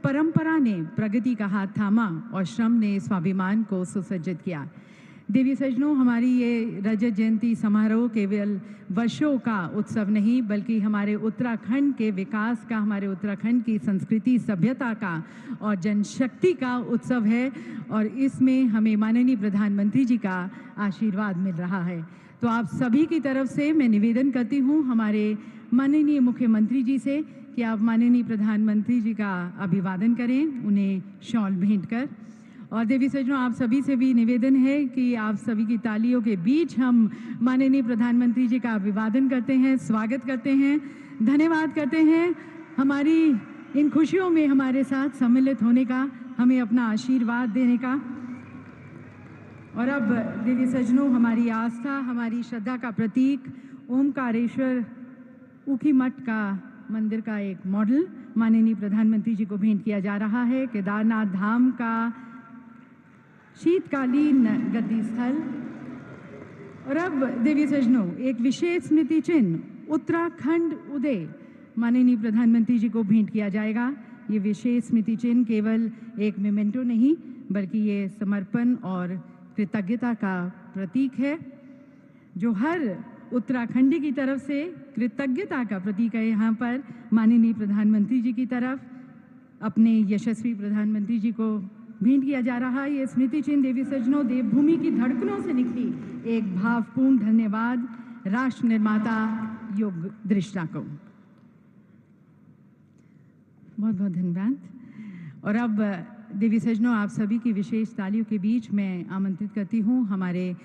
परंपरा ने प्रगति का हाथ थामा और श्रम ने स्वाभिमान को सुसज्जित किया। देवी सज्जनों, हमारी ये रजत जयंती समारोह केवल वर्षों का उत्सव नहीं बल्कि हमारे उत्तराखंड के विकास का, हमारे उत्तराखंड की संस्कृति सभ्यता का और जनशक्ति का उत्सव है और इसमें हमें माननीय प्रधानमंत्री जी का आशीर्वाद मिल रहा है। तो आप सभी की तरफ से मैं निवेदन करती हूँ हमारे माननीय मुख्यमंत्री जी से कि आप माननीय प्रधानमंत्री जी का अभिवादन करें, उन्हें शॉल भेंट कर। और देवी सज्जनों, आप सभी से भी निवेदन है कि आप सभी की तालियों के बीच हम माननीय प्रधानमंत्री जी का अभिवादन करते हैं, स्वागत करते हैं, धन्यवाद करते हैं हमारी इन खुशियों में हमारे साथ सम्मिलित होने का, हमें अपना आशीर्वाद देने का। और अब देवी सज्जनों, हमारी आस्था, हमारी श्रद्धा का प्रतीक ओमकारेश्वर ऊखीमठ का मंदिर का एक मॉडल माननीय प्रधानमंत्री जी को भेंट किया जा रहा है। केदारनाथ धाम का शीतकालीन गद्दी स्थल। और अब देवी सज्जनों, एक विशेष स्मृति चिन्ह उत्तराखंड उदय माननीय प्रधानमंत्री जी को भेंट किया जाएगा। ये विशेष स्मृति चिन्ह केवल एक मेमेंटो नहीं बल्कि ये समर्पण और कृतज्ञता का प्रतीक है, जो हर उत्तराखंडी की तरफ से कृतज्ञता का प्रतीक है। यहाँ पर माननीय प्रधानमंत्री जी की तरफ अपने यशस्वी प्रधानमंत्री जी को भेंट किया जा रहा है। ये स्मृति चिन्ह देवी सज्जनों, देवभूमि की धड़कनों से निकली एक भावपूर्ण धन्यवाद राष्ट्र निर्माता योग दृष्टा को। बहुत बहुत धन्यवाद। और अब देवी सज्जनों, आप सभी की विशेष तालियों के बीच मैं आमंत्रित करती हूँ हमारे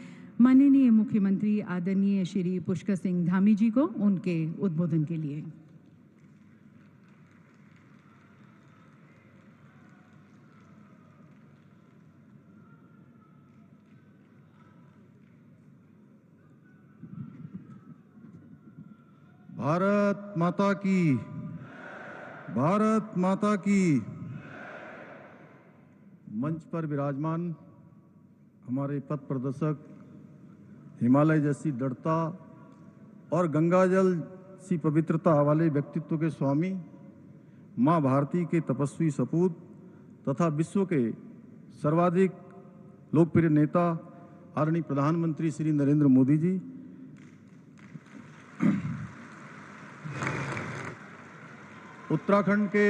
माननीय मुख्यमंत्री आदरणीय श्री पुष्कर सिंह धामी जी को उनके उद्बोधन के लिए। भारत माता की, भारत माता की। मंच पर विराजमान हमारे पथ प्रदर्शक, हिमालय जैसी दृढ़ता और गंगाजल सी पवित्रता वाले व्यक्तित्व के स्वामी, मां भारती के तपस्वी सपूत तथा विश्व के सर्वाधिक लोकप्रिय नेता आदरणीय प्रधानमंत्री श्री नरेंद्र मोदी जी, उत्तराखंड के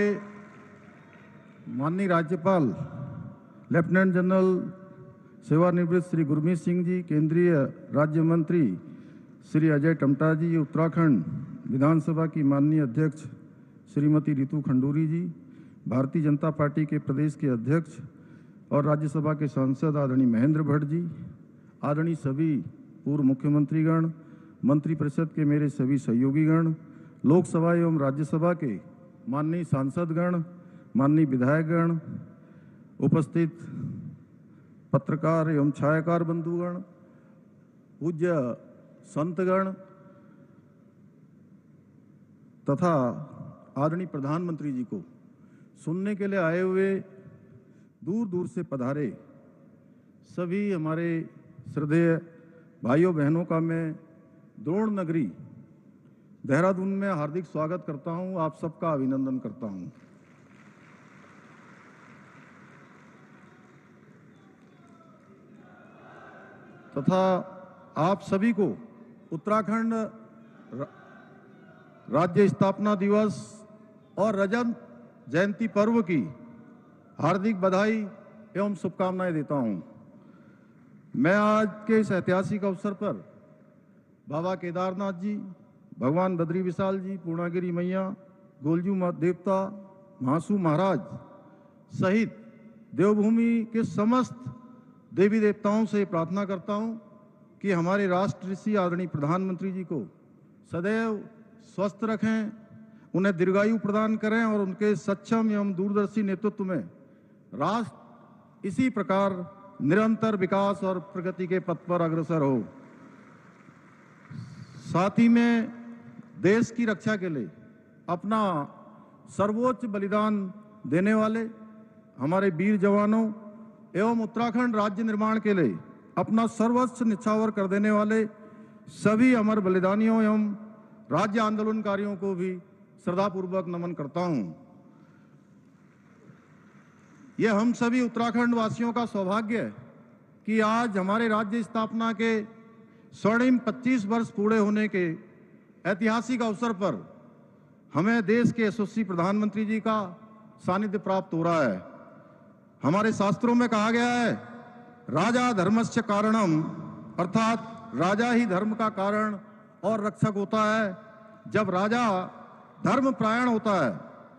माननीय राज्यपाल लेफ्टिनेंट जनरल सेवानिवृत्त श्री गुरमीत सिंह जी, केंद्रीय राज्य मंत्री श्री अजय टमटा जी, उत्तराखंड विधानसभा की माननीय अध्यक्ष श्रीमती रितु खंडूरी जी, भारतीय जनता पार्टी के प्रदेश के अध्यक्ष और राज्यसभा के सांसद आदरणीय महेंद्र भट्ट जी, आदरणीय सभी पूर्व मुख्यमंत्रीगण, मंत्रिपरिषद के मेरे सभी सहयोगीगण, लोकसभा एवं राज्यसभा के माननीय सांसदगण, माननीय विधायकगण, उपस्थित पत्रकार एवं छायाकार बंधुगण, पूज्य संतगण तथा आदरणीय प्रधानमंत्री जी को सुनने के लिए आए हुए दूर दूर से पधारे सभी हमारे श्रद्धेय भाइयों बहनों का मैं द्रोण नगरी देहरादून में हार्दिक स्वागत करता हूं, आप सबका अभिनंदन करता हूं। तथा आप सभी को उत्तराखंड राज्य स्थापना दिवस और रजत जयंती पर्व की हार्दिक बधाई एवं शुभकामनाएं देता हूं। मैं आज के इस ऐतिहासिक अवसर पर बाबा केदारनाथ जी, भगवान बद्री विशाल जी, पूर्णागिरी मैया, गोलजू देवता, महासू महाराज सहित देवभूमि के समस्त देवी देवताओं से प्रार्थना करता हूं कि हमारे राष्ट्र ऋषि आदरणीय प्रधानमंत्री जी को सदैव स्वस्थ रखें, उन्हें दीर्घायु प्रदान करें और उनके सक्षम एवं दूरदर्शी नेतृत्व में राष्ट्र इसी प्रकार निरंतर विकास और प्रगति के पथ पर अग्रसर हो। साथ ही में देश की रक्षा के लिए अपना सर्वोच्च बलिदान देने वाले हमारे वीर जवानों एवं उत्तराखंड राज्य निर्माण के लिए अपना सर्वस्व निछावर कर देने वाले सभी अमर बलिदानियों एवं राज्य आंदोलनकारियों को भी श्रद्धापूर्वक नमन करता हूं। ये हम सभी उत्तराखंड वासियों का सौभाग्य है कि आज हमारे राज्य स्थापना के स्वर्णिम 25 वर्ष पूरे होने के ऐतिहासिक अवसर पर हमें देश के यशस्वी प्रधानमंत्री जी का सानिध्य प्राप्त हो रहा है। हमारे शास्त्रों में कहा गया है, राजा धर्मस्य कारणम, अर्थात राजा ही धर्म का कारण और रक्षक होता है। जब राजा धर्म परायण होता है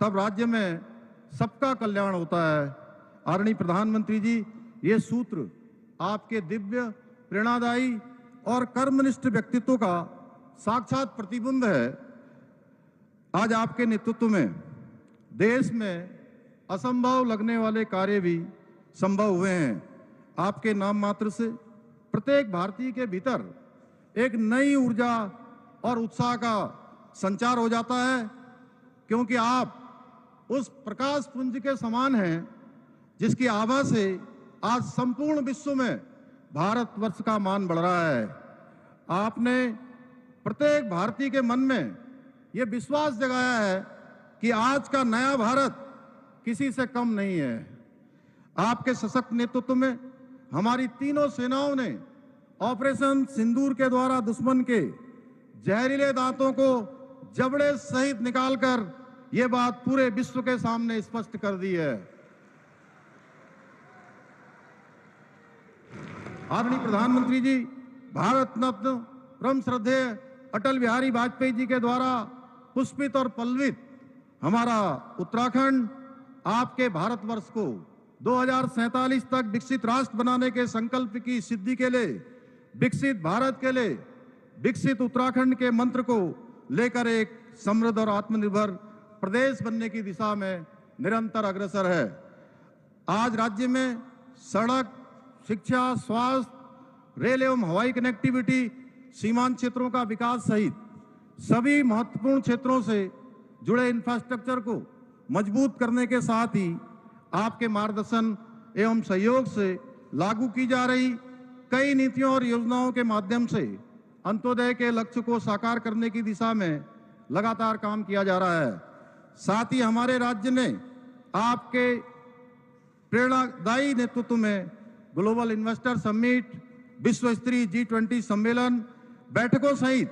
तब राज्य में सबका कल्याण होता है। आदरणीय प्रधानमंत्री जी, ये सूत्र आपके दिव्य, प्रेरणादायी और कर्मनिष्ठ व्यक्तित्व का साक्षात प्रतिबिंब है। आज आपके नेतृत्व में देश में असंभव लगने वाले कार्य भी संभव हुए हैं। आपके नाम मात्र से प्रत्येक भारतीय के भीतर एक नई ऊर्जा और उत्साह का संचार हो जाता है, क्योंकि आप उस प्रकाश पुंज के समान हैं जिसकी आभा से आज संपूर्ण विश्व में भारतवर्ष का मान बढ़ रहा है। आपने प्रत्येक भारतीय के मन में ये विश्वास जगाया है कि आज का नया भारत किसी से कम नहीं है। आपके सशक्त नेतृत्व में हमारी तीनों सेनाओं ने ऑपरेशन सिंदूर के द्वारा दुश्मन के जहरीले दांतों को जबड़े सहित निकालकर ये बात पूरे विश्व के सामने स्पष्ट कर दी है। आदरणीय प्रधानमंत्री जी, भारत रत्न परम श्रद्धेय अटल बिहारी वाजपेयी जी के द्वारा पुष्पित और पल्लवित हमारा उत्तराखंड आपके भारतवर्ष को 2047 तक विकसित राष्ट्र बनाने के संकल्प की सिद्धि के लिए, विकसित भारत के लिए, विकसित उत्तराखंड के मंत्र को लेकर एक समृद्ध और आत्मनिर्भर प्रदेश बनने की दिशा में निरंतर अग्रसर है। आज राज्य में सड़क, शिक्षा, स्वास्थ्य, रेल एवं हवाई कनेक्टिविटी, सीमांत क्षेत्रों का विकास सहित सभी महत्वपूर्ण क्षेत्रों से जुड़े इंफ्रास्ट्रक्चर को मजबूत करने के साथ ही आपके मार्गदर्शन एवं सहयोग से लागू की जा रही कई नीतियों और योजनाओं के माध्यम से अंत्योदय के लक्ष्य को साकार करने की दिशा में लगातार काम किया जा रहा है। साथ ही हमारे राज्य ने आपके प्रेरणादायी नेतृत्व में ग्लोबल इन्वेस्टर समिट, विश्व स्तरीय G20 सम्मेलन, बैठकों सहित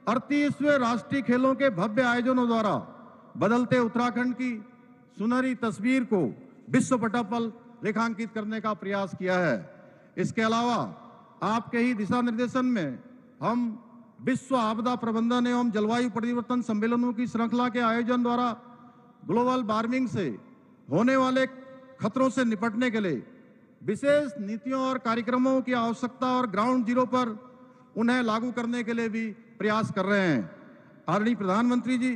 38वें राष्ट्रीय खेलों के भव्य आयोजनों द्वारा बदलते उत्तराखंड की सुनहरी तस्वीर को विश्व पटल पर रेखांकित करने का प्रयास किया है। इसके अलावा आपके ही दिशा निर्देशन में हम विश्व आपदा प्रबंधन एवं जलवायु परिवर्तन सम्मेलनों की श्रृंखला के आयोजन द्वारा ग्लोबल वार्मिंग से होने वाले खतरों से निपटने के लिए विशेष नीतियों और कार्यक्रमों की आवश्यकता और ग्राउंड जीरो पर उन्हें लागू करने के लिए भी प्रयास कर रहे हैं। आदरणीय प्रधानमंत्री जी,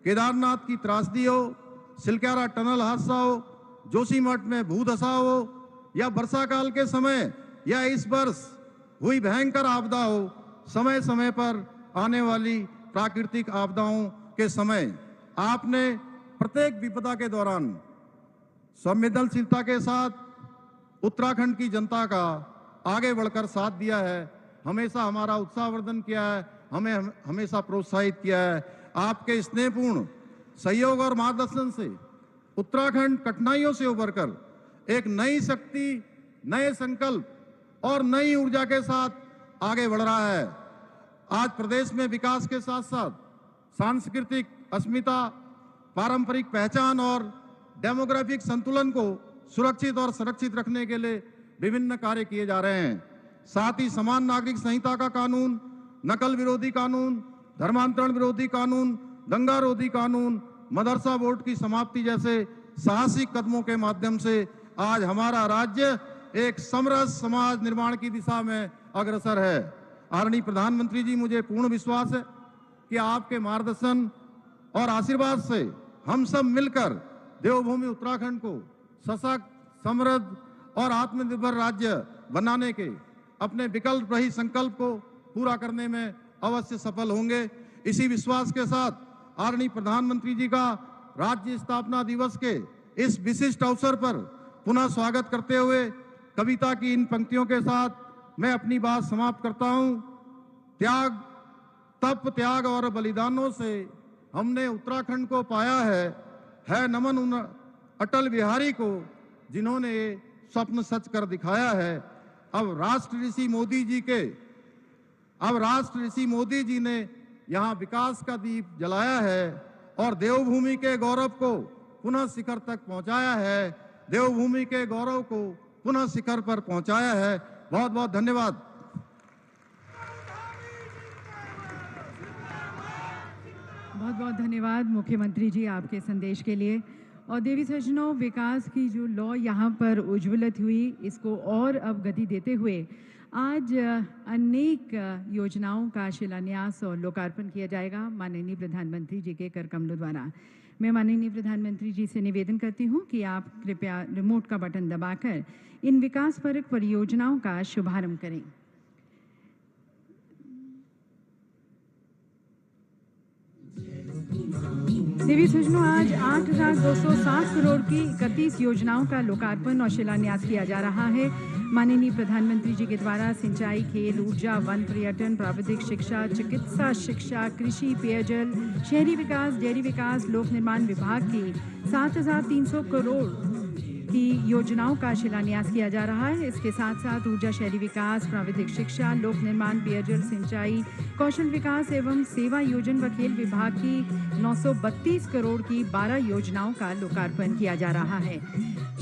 केदारनाथ की त्रासदी हो, सिलक्यारा टनल हादसा हो, जोशीमठ में भूदशा हो या वर्षा काल के समय या इस वर्ष हुई भयंकर आपदा हो, समय समय पर आने वाली प्राकृतिक आपदाओं के समय आपने प्रत्येक विपदा के दौरान संवेदनशीलता के साथ उत्तराखंड की जनता का आगे बढ़कर साथ दिया है, हमेशा हमारा उत्साहवर्धन किया है, हमें हमेशा प्रोत्साहित किया है। आपके स्नेहपूर्ण सहयोग और मार्गदर्शन से उत्तराखंड कठिनाइयों से उभरकर एक नई शक्ति, नए संकल्प और नई ऊर्जा के साथ आगे बढ़ रहा है। आज प्रदेश में विकास के साथ साथ सांस्कृतिक अस्मिता, पारंपरिक पहचान और डेमोग्राफिक संतुलन को सुरक्षित और संरक्षित रखने के लिए विभिन्न कार्य किए जा रहे हैं। साथ ही समान नागरिक संहिता का कानून, नकल विरोधी कानून, धर्मांतरण विरोधी कानून, दंगा रोधी कानून, मदरसा बोर्ड की समाप्ति जैसे साहसिक कदमों के माध्यम से आज हमारा राज्य एक समरस समाज निर्माण की दिशा में अग्रसर है। आदरणीय प्रधानमंत्री जी, मुझे पूर्ण विश्वास है कि आपके मार्गदर्शन और आशीर्वाद से हम सब मिलकर देवभूमि उत्तराखंड को सशक्त, समृद्ध और आत्मनिर्भर राज्य बनाने के अपने विकल्प रहित संकल्प को पूरा करने में अवश्य सफल होंगे। इसी विश्वास के साथ आदरणीय प्रधानमंत्री जी का राज्य स्थापना दिवस के इस विशिष्ट अवसर पर पुनः स्वागत करते हुए कविता की इन पंक्तियों के साथ मैं अपनी बात समाप्त करता हूं। त्याग, तप, त्याग और बलिदानों से हमने उत्तराखंड को पाया है नमन उन अटल बिहारी को जिन्होंने ये स्वप्न सच कर दिखाया है। अब राष्ट्र ऋषि मोदी जी ने यहाँ विकास का दीप जलाया है और देवभूमि के गौरव को पुनः शिखर तक पहुंचाया है। देवभूमि के गौरव को पुनः शिखर पर पहुंचाया है। बहुत बहुत धन्यवाद। बहुत बहुत धन्यवाद मुख्यमंत्री जी आपके संदेश के लिए। और देवी सज्जनों, विकास की जो लौ यहाँ पर उज्ज्वलित हुई, इसको और अब गति देते हुए आज अनेक योजनाओं का शिलान्यास और लोकार्पण किया जाएगा माननीय प्रधानमंत्री जी के कर कमलों द्वारा। मैं माननीय प्रधानमंत्री जी से निवेदन करती हूँ कि आप कृपया रिमोट का बटन दबाकर इन विकासपरक परियोजनाओं का शुभारंभ करें। देवी सज्जनों, आज 8,207 करोड़ की 31 योजनाओं का लोकार्पण और शिलान्यास किया जा रहा है। माननीय प्रधानमंत्री जी के द्वारा सिंचाई, खेल, ऊर्जा, वन, पर्यटन, प्राविधिक शिक्षा, चिकित्सा शिक्षा, कृषि, पेयजल, शहरी विकास, डेयरी विकास, लोक निर्माण विभाग की 7,300 करोड़ की योजनाओं का शिलान्यास किया जा रहा है। इसके साथ साथ ऊर्जा, शहरी विकास, प्राविधिक शिक्षा, लोक निर्माण, पेयजल, सिंचाई, कौशल विकास एवं सेवा योजन व खेल विभाग की 932 करोड़ की 12 योजनाओं का लोकार्पण किया जा रहा है।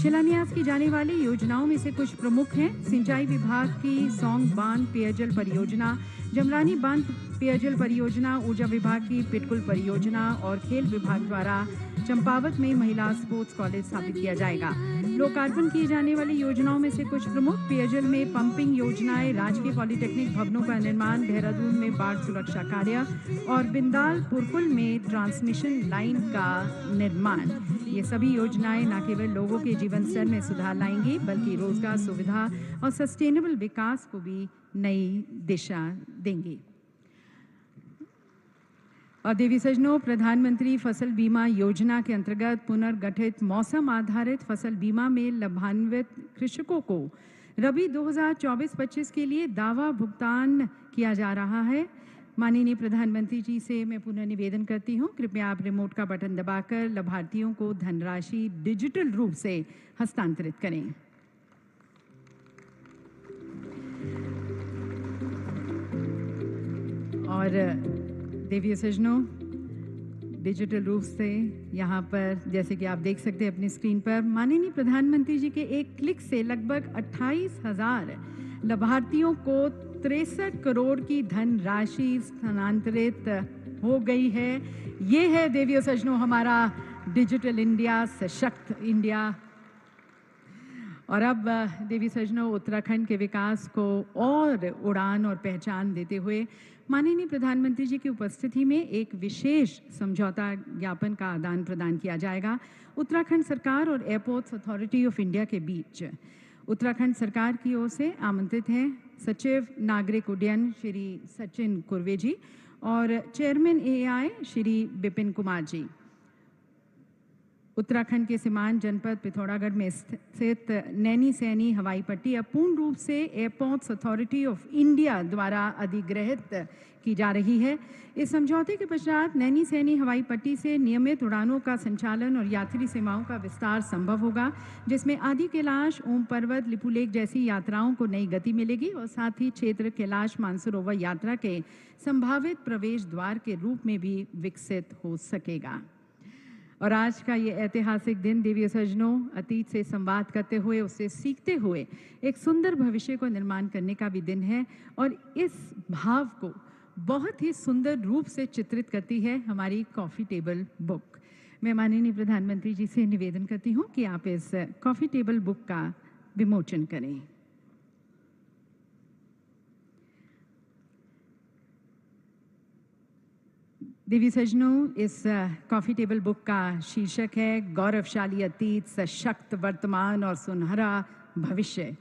शिलान्यास की जाने वाली योजनाओं में से कुछ प्रमुख हैं। सिंचाई विभाग की सौंग बांध पेयजल परियोजना, जमरानी बांध पेयजल परियोजना, ऊर्जा विभाग की पिटकुल परियोजना और खेल विभाग द्वारा चंपावत में महिला स्पोर्ट्स कॉलेज स्थापित किया जाएगा। लोकार्पण किए जाने वाली योजनाओं में से कुछ प्रमुख: पेयजल में पंपिंग योजनाएं, राजकीय पॉलिटेक्निक भवनों का निर्माण, देहरादून में बाढ़ सुरक्षा कार्य और बिंदाल पुरकुल में ट्रांसमिशन लाइन का निर्माण। ये सभी योजनाएं न केवल लोगों के जीवन स्तर में सुधार लाएंगी बल्कि रोजगार, सुविधा और सस्टेनेबल विकास को भी नई दिशा देंगी। और देवी सज्जनों, प्रधानमंत्री फसल बीमा योजना के अंतर्गत पुनर्गठित मौसम आधारित फसल बीमा में लाभान्वित कृषकों को रबी 2024-25 के लिए दावा भुगतान किया जा रहा है। माननीय प्रधानमंत्री जी से मैं पुनः निवेदन करती हूँ, कृपया आप रिमोट का बटन दबाकर लाभार्थियों को धनराशि डिजिटल रूप से हस्तांतरित करें। और देवी सज्जनों, डिजिटल रूप से यहाँ पर जैसे कि आप देख सकते हैं अपनी स्क्रीन पर, माननीय प्रधानमंत्री जी के एक क्लिक से लगभग 28,000 लाभार्थियों को 63 करोड़ की धनराशि स्थानांतरित हो गई है। ये है देवी सज्जनों हमारा डिजिटल इंडिया, सशक्त इंडिया। और अब देवी सज्जनों, उत्तराखंड के विकास को और उड़ान और पहचान देते हुए माननीय प्रधानमंत्री जी की उपस्थिति में एक विशेष समझौता ज्ञापन का आदान प्रदान किया जाएगा उत्तराखंड सरकार और एयरपोर्ट्स अथॉरिटी ऑफ इंडिया के बीच। उत्तराखंड सरकार की ओर से आमंत्रित हैं सचिव नागरिक उड्डयन श्री सचिन कुर्वे जी और चेयरमैन एआई श्री विपिन कुमार जी। उत्तराखंड के सीमांत जनपद पिथौरागढ़ में स्थित नैनी सैनी हवाई पट्टी अब पूर्ण रूप से एयरपोर्ट्स अथॉरिटी ऑफ इंडिया द्वारा अधिग्रहित की जा रही है। इस समझौते के पश्चात नैनी सैनी हवाई पट्टी से नियमित उड़ानों का संचालन और यात्री सेवाओं का विस्तार संभव होगा, जिसमें आदि कैलाश, ओम पर्वत, लिपुलेख जैसी यात्राओं को नई गति मिलेगी और साथ ही क्षेत्र कैलाश मानसरोवर यात्रा के संभावित प्रवेश द्वार के रूप में भी विकसित हो सकेगा। और आज का ये ऐतिहासिक दिन देवी सज्जनों, अतीत से संवाद करते हुए, उससे सीखते हुए एक सुंदर भविष्य को निर्माण करने का भी दिन है। और इस भाव को बहुत ही सुंदर रूप से चित्रित करती है हमारी कॉफ़ी टेबल बुक। मैं माननीय प्रधानमंत्री जी से निवेदन करती हूँ कि आप इस कॉफ़ी टेबल बुक का विमोचन करें। देवी सज्जनों, इस कॉफ़ी टेबल बुक का शीर्षक है गौरवशाली अतीत, सशक्त वर्तमान और सुनहरा भविष्य।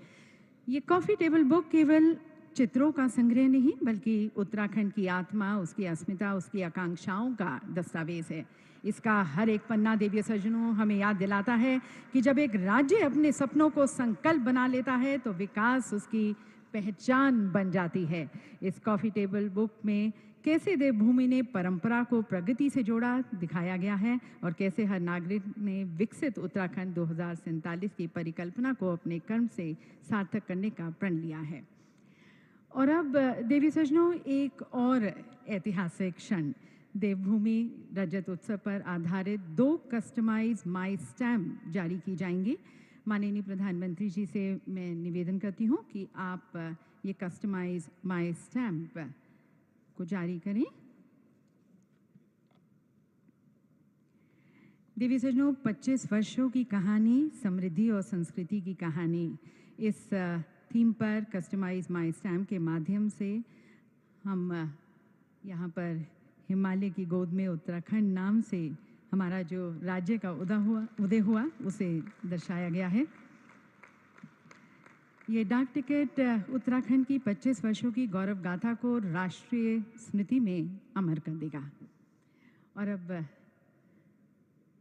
ये कॉफ़ी टेबल बुक केवल चित्रों का संग्रह नहीं बल्कि उत्तराखंड की आत्मा, उसकी अस्मिता, उसकी आकांक्षाओं का दस्तावेज है। इसका हर एक पन्ना देवी सज्जनों हमें याद दिलाता है कि जब एक राज्य अपने सपनों को संकल्प बना लेता है तो विकास उसकी पहचान बन जाती है। इस कॉफ़ी टेबल बुक में कैसे देवभूमि ने परंपरा को प्रगति से जोड़ा दिखाया गया है और कैसे हर नागरिक ने विकसित उत्तराखंड 2047 की परिकल्पना को अपने कर्म से सार्थक करने का प्रण लिया है। और अब देवी सज्जनों, एक और ऐतिहासिक क्षण, देवभूमि रजत उत्सव पर आधारित 2 कस्टमाइज माई स्टैम्प जारी की जाएंगी। माननीय प्रधानमंत्री जी से मैं निवेदन करती हूँ कि आप ये कस्टमाइज माई स्टैम्प को जारी करें। देवी सज्जनों, 25 वर्षों की कहानी, समृद्धि और संस्कृति की कहानी, इस थीम पर कस्टमाइज माई स्टैम्प के माध्यम से हम यहाँ पर हिमालय की गोद में उत्तराखंड नाम से हमारा जो राज्य का उदय हुआ उसे दर्शाया गया है। ये डाक टिकट उत्तराखंड की 25 वर्षों की गौरव गाथा को राष्ट्रीय स्मृति में अमर कर देगा। और अब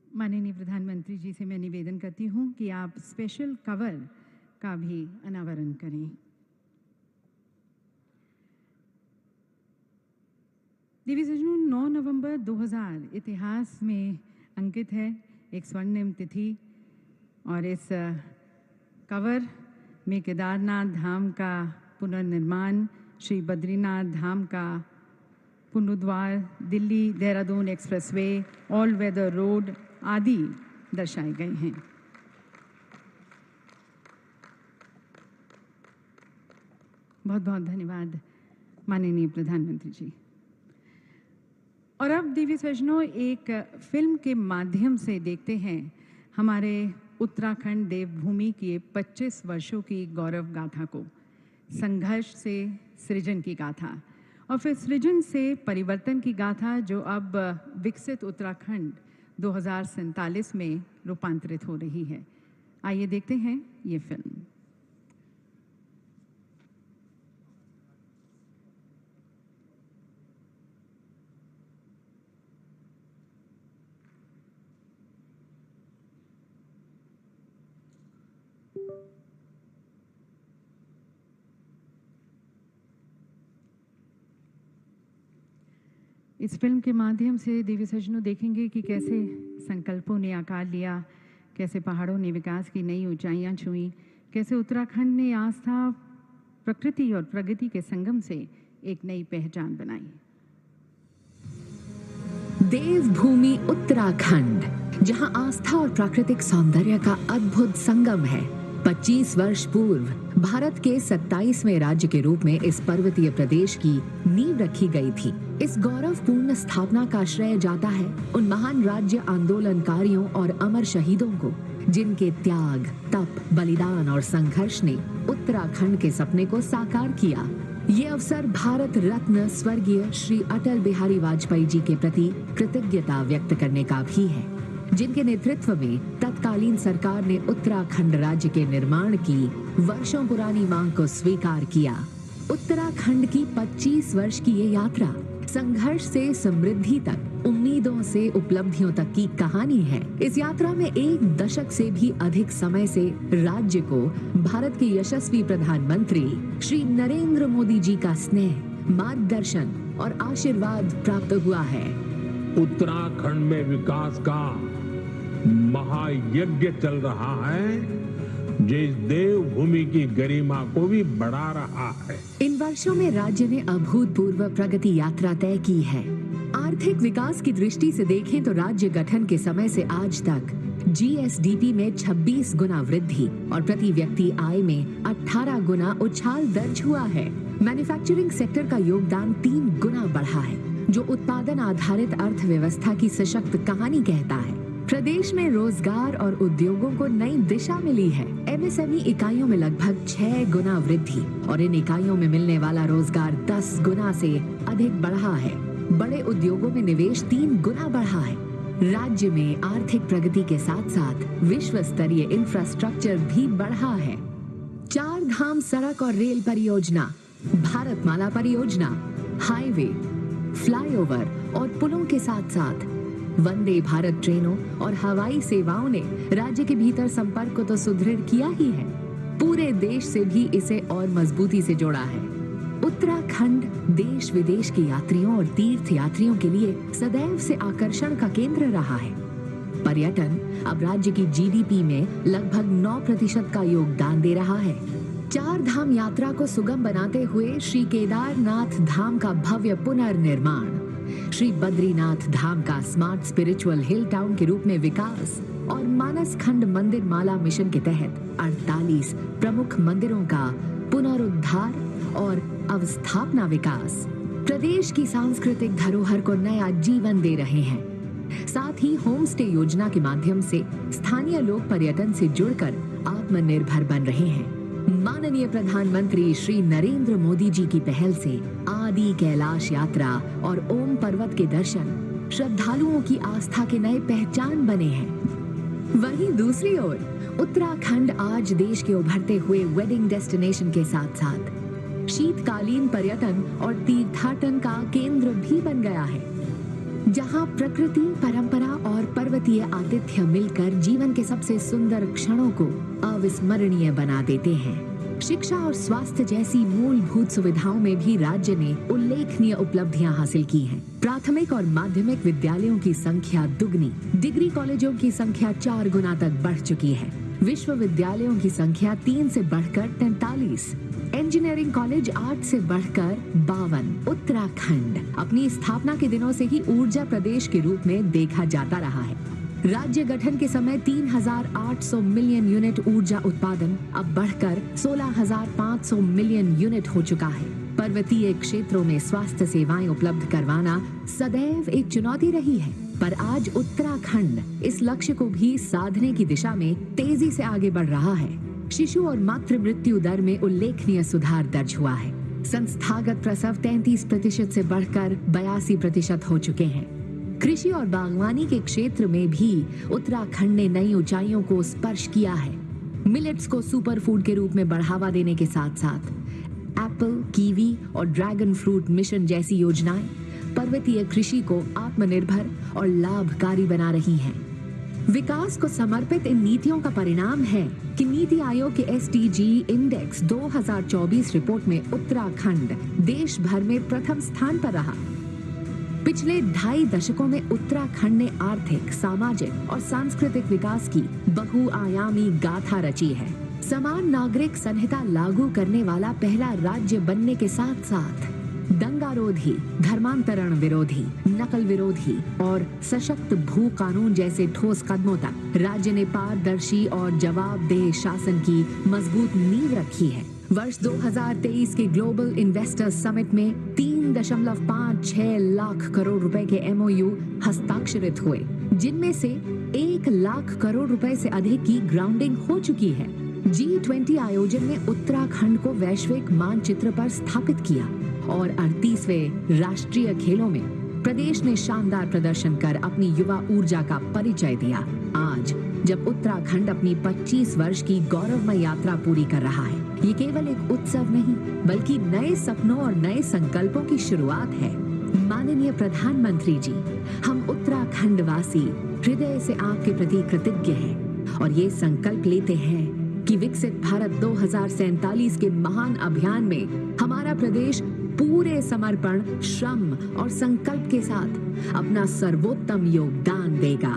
माननीय प्रधानमंत्री जी से मैं निवेदन करती हूँ कि आप स्पेशल कवर का भी अनावरण करें। देवी सज्जनों, 9 नवंबर 2000 इतिहास में अंकित है, एक स्वर्णिम तिथि, और इस कवर में केदारनाथ धाम का पुनर्निर्माण, श्री बद्रीनाथ धाम का पुनरुद्धार, Delhi Dehradun expressway, all weather road आदि दर्शाए गए हैं। बहुत बहुत धन्यवाद माननीय प्रधानमंत्री जी। और अब देवी सज्जनों, एक फिल्म के माध्यम से देखते हैं हमारे उत्तराखंड देवभूमि की 25 वर्षों की गौरव गाथा को, संघर्ष से सृजन की गाथा और फिर सृजन से परिवर्तन की गाथा, जो अब विकसित उत्तराखंड 2047 में रूपांतरित हो रही है। आइए देखते हैं ये फिल्म। इस फिल्म के माध्यम से देवी सज्जनों देखेंगे कि कैसे संकल्पों ने आकार लिया, कैसे पहाड़ों ने विकास की नई ऊंचाइयां छुई, कैसे उत्तराखंड ने आस्था, प्रकृति और प्रगति के संगम से एक नई पहचान बनाई। देवभूमि उत्तराखंड, जहां आस्था और प्राकृतिक सौंदर्य का अद्भुत संगम है। 25 वर्ष पूर्व भारत के 27वें राज्य के रूप में इस पर्वतीय प्रदेश की नींव रखी गई थी। इस गौरवपूर्ण स्थापना का श्रेय जाता है उन महान राज्य आंदोलनकारियों और अमर शहीदों को, जिनके त्याग, तप, बलिदान और संघर्ष ने उत्तराखंड के सपने को साकार किया। ये अवसर भारत रत्न स्वर्गीय श्री अटल बिहारी वाजपेयी जी के प्रति कृतज्ञता व्यक्त करने का भी है, जिनके नेतृत्व में तत्कालीन सरकार ने उत्तराखंड राज्य के निर्माण की वर्षों पुरानी मांग को स्वीकार किया। उत्तराखंड की 25 वर्ष की ये यात्रा संघर्ष से समृद्धि तक, उम्मीदों से उपलब्धियों तक की कहानी है। इस यात्रा में 1 दशक से भी अधिक समय से राज्य को भारत के यशस्वी प्रधानमंत्री श्री नरेंद्र मोदी जी का स्नेह, मार्गदर्शन और आशीर्वाद प्राप्त हुआ है। उत्तराखंड में विकास का महायज्ञ चल रहा है, जो इस देवभूमि की गरिमा को भी बढ़ा रहा है। इन वर्षों में राज्य ने अभूतपूर्व प्रगति यात्रा तय की है। आर्थिक विकास की दृष्टि से देखें तो राज्य गठन के समय से आज तक जीएसडीपी में 26 गुना वृद्धि और प्रति व्यक्ति आय में 18 गुना उछाल दर्ज हुआ है। मैन्युफैक्चरिंग सेक्टर का योगदान 3 गुना बढ़ा है, जो उत्पादन आधारित अर्थव्यवस्था की सशक्त कहानी कहता है। प्रदेश में रोजगार और उद्योगों को नई दिशा मिली है। एमएसएमई इकाइयों में लगभग 6 गुना वृद्धि और इन इकाइयों में मिलने वाला रोजगार 10 गुना से अधिक बढ़ा है। बड़े उद्योगों में निवेश 3 गुना बढ़ा है। राज्य में आर्थिक प्रगति के साथ साथ विश्व स्तरीय इंफ्रास्ट्रक्चर भी बढ़ा है। 4 धाम सड़क और रेल परियोजना, भारतमाला परियोजना, हाईवे, फ्लाईओवर और पुलों के साथ साथ वंदे भारत ट्रेनों और हवाई सेवाओं ने राज्य के भीतर संपर्क को तो सुदृढ़ किया ही है, पूरे देश से भी इसे और मजबूती से जोड़ा है। उत्तराखंड देश विदेश के यात्रियों और तीर्थ यात्रियों के लिए सदैव से आकर्षण का केंद्र रहा है। पर्यटन अब राज्य की जीडीपी में लगभग 9% का योगदान दे रहा है। 4 धाम यात्रा को सुगम बनाते हुए श्री केदारनाथ धाम का भव्य पुनर्निर्माण, श्री बद्रीनाथ धाम का स्मार्ट स्पिरिचुअल हिल टाउन के रूप में विकास और मानस खंड मंदिर माला मिशन के तहत 48 प्रमुख मंदिरों का पुनरुद्धार और अवस्थापना विकास प्रदेश की सांस्कृतिक धरोहर को नया जीवन दे रहे हैं। साथ ही होम स्टे योजना के माध्यम से स्थानीय लोग पर्यटन से जुड़कर आत्मनिर्भर बन रहे हैं। माननीय प्रधानमंत्री श्री नरेंद्र मोदी जी की पहल से आदि कैलाश यात्रा और ओम पर्वत के दर्शन श्रद्धालुओं की आस्था के नए पहचान बने हैं। वहीं दूसरी ओर उत्तराखंड आज देश के उभरते हुए वेडिंग डेस्टिनेशन के साथ साथ शीतकालीन पर्यटन और तीर्थाटन का केंद्र भी बन गया है, जहां प्रकृति, परंपरा और पर्वतीय आतिथ्य मिलकर जीवन के सबसे सुंदर क्षणों को अविस्मरणीय बना देते हैं। शिक्षा और स्वास्थ्य जैसी मूलभूत सुविधाओं में भी राज्य ने उल्लेखनीय उपलब्धियां हासिल की हैं। प्राथमिक और माध्यमिक विद्यालयों की संख्या दुगनी, डिग्री कॉलेजों की संख्या 4 गुना तक बढ़ चुकी है। विश्वविद्यालयों की संख्या 3 से बढ़कर 43, इंजीनियरिंग कॉलेज 8 से बढ़कर 52। उत्तराखंड अपनी स्थापना के दिनों से ही ऊर्जा प्रदेश के रूप में देखा जाता रहा है। राज्य गठन के समय 3,800 मिलियन यूनिट ऊर्जा उत्पादन अब बढ़कर 16,500 मिलियन यूनिट हो चुका है। पर्वतीय क्षेत्रों में स्वास्थ्य सेवाएं उपलब्ध करवाना सदैव एक चुनौती रही है, पर आज उत्तराखंड इस लक्ष्य को भी साधने की दिशा में तेजी से आगे बढ़ रहा है। शिशु और मातृ मृत्यु दर में उल्लेखनीय सुधार दर्ज हुआ है। संस्थागत प्रसव 33% से बढ़कर 82% हो चुके हैं। कृषि और बागवानी के क्षेत्र में भी उत्तराखंड ने नई ऊंचाइयों को स्पर्श किया है। मिलेट्स को सुपर फूड के रूप में बढ़ावा देने के साथ साथ एप्पल, कीवी और ड्रैगन फ्रूट मिशन जैसी योजनाएं पर्वतीय कृषि को आत्मनिर्भर और लाभकारी बना रही हैं। विकास को समर्पित इन नीतियों का परिणाम है कि नीति आयोग के एसडीजी इंडेक्स 2024 रिपोर्ट में उत्तराखंड देश भर में प्रथम स्थान पर रहा। पिछले 2.5 दशकों में उत्तराखंड ने आर्थिक, सामाजिक और सांस्कृतिक विकास की बहुआयामी गाथा रची है। समान नागरिक संहिता लागू करने वाला पहला राज्य बनने के साथ साथ दंगारोधी, धर्मांतरण विरोधी, नकल विरोधी और सशक्त भू कानून जैसे ठोस कदमों तक राज्य ने पारदर्शी और जवाबदेह शासन की मजबूत नींव रखी है। वर्ष 2023 के ग्लोबल इन्वेस्टर्स समिट में 3.56 लाख करोड़ रुपए के एमओयू हस्ताक्षरित हुए, जिनमें से 1 लाख करोड़ रुपए से अधिक की ग्राउंडिंग हो चुकी है। G20 आयोजन ने उत्तराखंड को वैश्विक मानचित्र पर स्थापित किया और 38वें राष्ट्रीय खेलों में प्रदेश ने शानदार प्रदर्शन कर अपनी युवा ऊर्जा का परिचय दिया। आज जब उत्तराखंड अपनी 25 वर्ष की गौरवमय यात्रा पूरी कर रहा है, ये केवल एक उत्सव नहीं बल्कि नए सपनों और नए संकल्पों की शुरुआत है। माननीय प्रधानमंत्री जी, हम उत्तराखंड वासी हृदय से आपके प्रति कृतज्ञ हैं और ये संकल्प लेते हैं कि विकसित भारत 2047 के महान अभियान में हमारा प्रदेश पूरे समर्पण, श्रम और संकल्प के साथ अपना सर्वोत्तम योगदान देगा।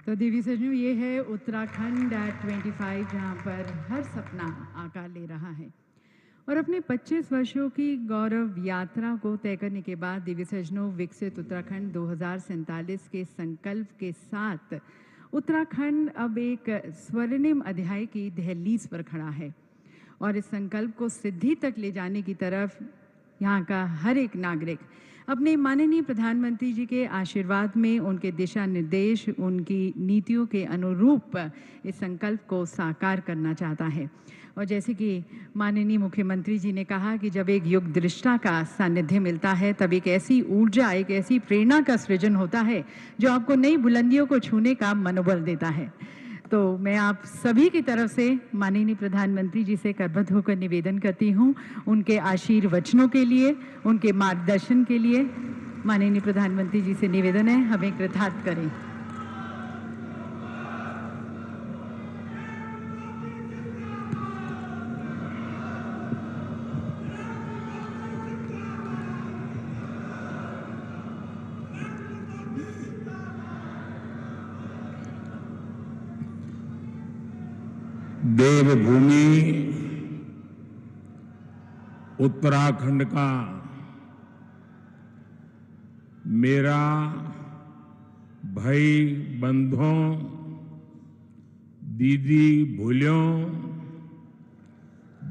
तो देवी सजनों, ये है उत्तराखंड at 25, जहाँ पर हर सपना आकार ले रहा है। और अपने 25 वर्षों की गौरव यात्रा को तय करने के बाद देवी सजनों, विकसित उत्तराखंड 2047 के संकल्प के साथ उत्तराखंड अब एक स्वर्णिम अध्याय की दहलीज पर खड़ा है और इस संकल्प को सिद्धि तक ले जाने की तरफ यहाँ का हर एक नागरिक अपने माननीय प्रधानमंत्री जी के आशीर्वाद में, उनके दिशा निर्देश, उनकी नीतियों के अनुरूप इस संकल्प को साकार करना चाहता है। और जैसे कि माननीय मुख्यमंत्री जी ने कहा कि जब एक युग दृष्टा का सानिध्य मिलता है, तब एक ऐसी ऊर्जा, एक ऐसी प्रेरणा का सृजन होता है जो आपको नई बुलंदियों को छूने का मनोबल देता है। तो मैं आप सभी की तरफ से माननीय प्रधानमंत्री जी से करबद्ध होकर निवेदन करती हूँ, उनके आशीर्वचनों के लिए, उनके मार्गदर्शन के लिए माननीय प्रधानमंत्री जी से निवेदन है, हमें कृतार्थ करें। देवभूमि उत्तराखंड का मेरा भाई बंधुओं, दीदी भूलियों,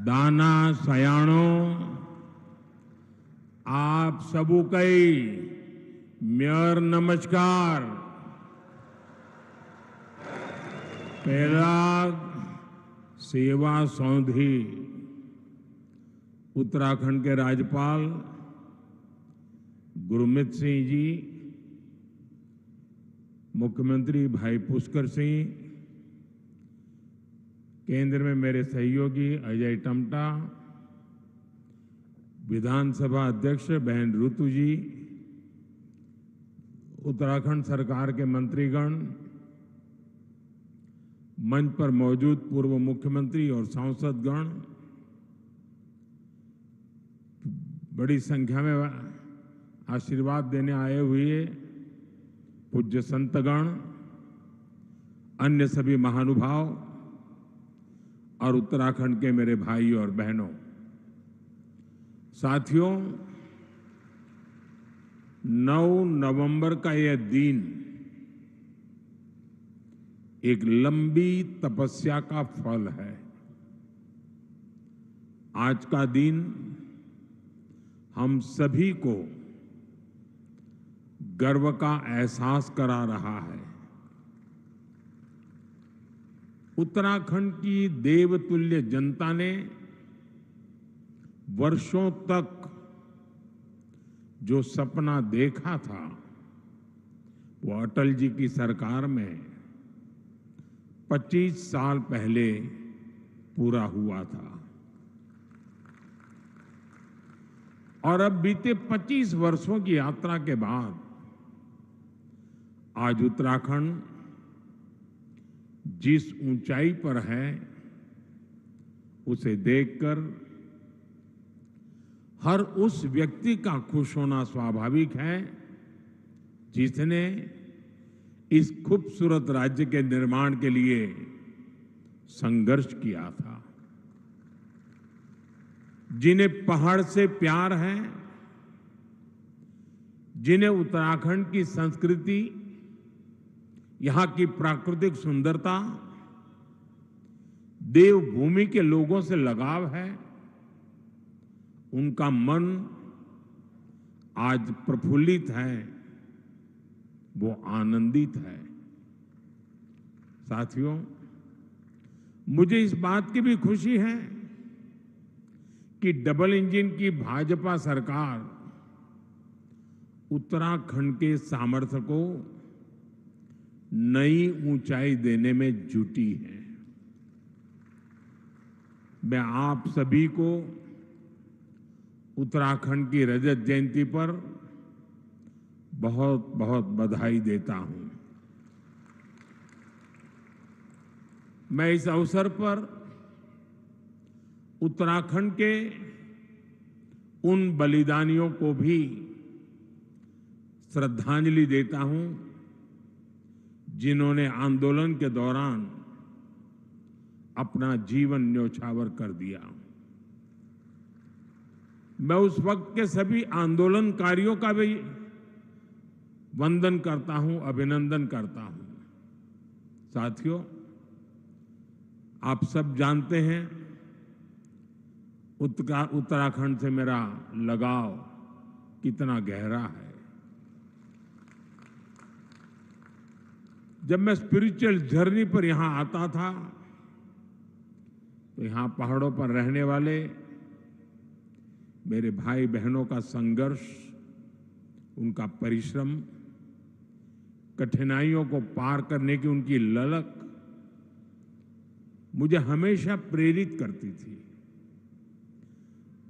दाना सयाणों, आप सबू कई मेयर नमस्कार। पहला सेवा सौंधी उत्तराखंड के राज्यपाल गुरमीत सिंह जी, मुख्यमंत्री भाई पुष्कर सिंह, केंद्र में मेरे सहयोगी अजय टमटा, विधानसभा अध्यक्ष बहन ऋतु जी, उत्तराखंड सरकार के मंत्रीगण, मंच पर मौजूद पूर्व मुख्यमंत्री और सांसदगण, बड़ी संख्या में आशीर्वाद देने आए हुए पूज्य संतगण, अन्य सभी महानुभाव और उत्तराखंड के मेरे भाई और बहनों, साथियों, 9 नवंबर का यह दिन एक लंबी तपस्या का फल है। आज का दिन हम सभी को गर्व का एहसास करा रहा है। उत्तराखंड की देवतुल्य जनता ने वर्षों तक जो सपना देखा था, वो अटल जी की सरकार में 25 साल पहले पूरा हुआ था। और अब बीते 25 वर्षों की यात्रा के बाद आज उत्तराखंड जिस ऊंचाई पर है, उसे देखकर हर उस व्यक्ति का खुश होना स्वाभाविक है जिसने इस खूबसूरत राज्य के निर्माण के लिए संघर्ष किया था, जिन्हें पहाड़ से प्यार है, जिन्हें उत्तराखंड की संस्कृति, यहां की प्राकृतिक सुंदरता, देवभूमि के लोगों से लगाव है, उनका मन आज प्रफुल्लित है, वो आनंदित है। साथियों, मुझे इस बात की भी खुशी है कि डबल इंजन की भाजपा सरकार उत्तराखंड के सामर्थ्य को नई ऊंचाई देने में जुटी है। मैं आप सभी को उत्तराखंड की रजत जयंती पर बहुत बहुत बधाई देता हूं। मैं इस अवसर पर उत्तराखंड के उन बलिदानियों को भी श्रद्धांजलि देता हूं जिन्होंने आंदोलन के दौरान अपना जीवन न्योछावर कर दिया। मैं उस वक्त के सभी आंदोलनकारियों का भी वंदन करता हूं, अभिनंदन करता हूं। साथियों, आप सब जानते हैं उत्तराखंड से मेरा लगाव कितना गहरा है। जब मैं स्पिरिचुअल जर्नी पर यहां आता था तो यहां पहाड़ों पर रहने वाले मेरे भाई बहनों का संघर्ष, उनका परिश्रम, कठिनाइयों को पार करने की उनकी ललक मुझे हमेशा प्रेरित करती थी।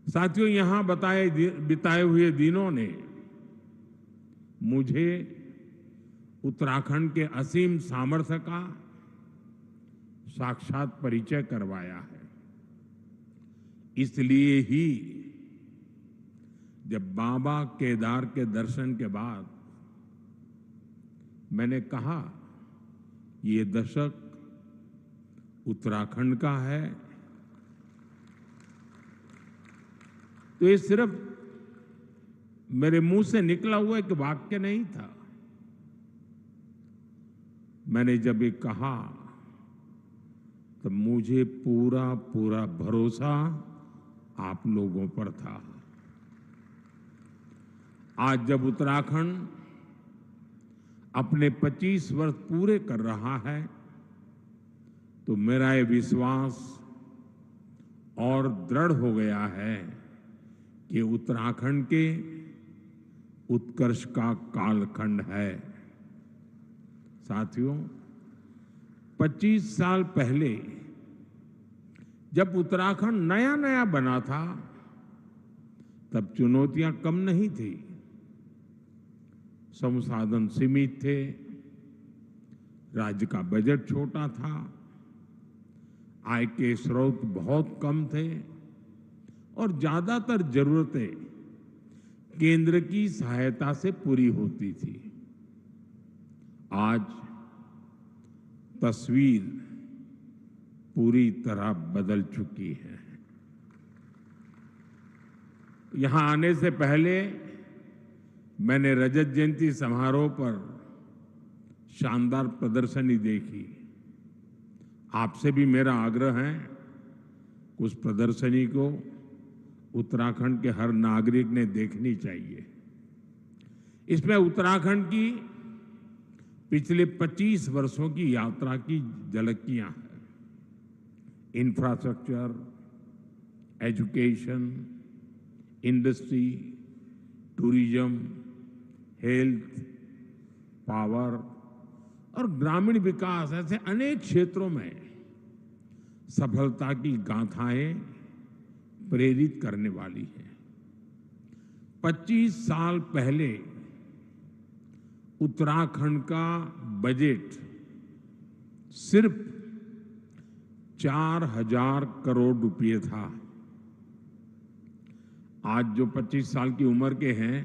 साथियों, यहां बिताए हुए दिनों ने मुझे उत्तराखंड के असीम सामर्थ्य का साक्षात परिचय करवाया है। इसलिए ही जब बाबा केदार के दर्शन के बाद मैंने कहा, ये दशक उत्तराखंड का है, तो ये सिर्फ मेरे मुंह से निकला हुआ एक वाक्य नहीं था। मैंने जब ये कहा तो मुझे पूरा पूरा भरोसा आप लोगों पर था। आज जब उत्तराखंड अपने 25 वर्ष पूरे कर रहा है, तो मेरा ये विश्वास और दृढ़ हो गया है कि उत्तराखंड के उत्कर्ष का कालखंड है। साथियों, 25 साल पहले जब उत्तराखंड नया नया बना था, तब चुनौतियां कम नहीं थी। संसाधन सीमित थे, राज्य का बजट छोटा था, आय के स्रोत बहुत कम थे और ज्यादातर जरूरतें केंद्र की सहायता से पूरी होती थी। आज तस्वीर पूरी तरह बदल चुकी है। यहां आने से पहले मैंने रजत जयंती समारोह पर शानदार प्रदर्शनी देखी। आपसे भी मेरा आग्रह है, उस प्रदर्शनी को उत्तराखंड के हर नागरिक ने देखनी चाहिए। इसमें उत्तराखंड की पिछले 25 वर्षों की यात्रा की झलकियां हैं। Infrastructure, education, industry, tourism, health, power और ग्रामीण विकास, ऐसे अनेक क्षेत्रों में सफलता की गाथाएं प्रेरित करने वाली है। 25 साल पहले उत्तराखंड का बजट सिर्फ 4,000 करोड़ रुपए था। आज जो 25 साल की उम्र के हैं,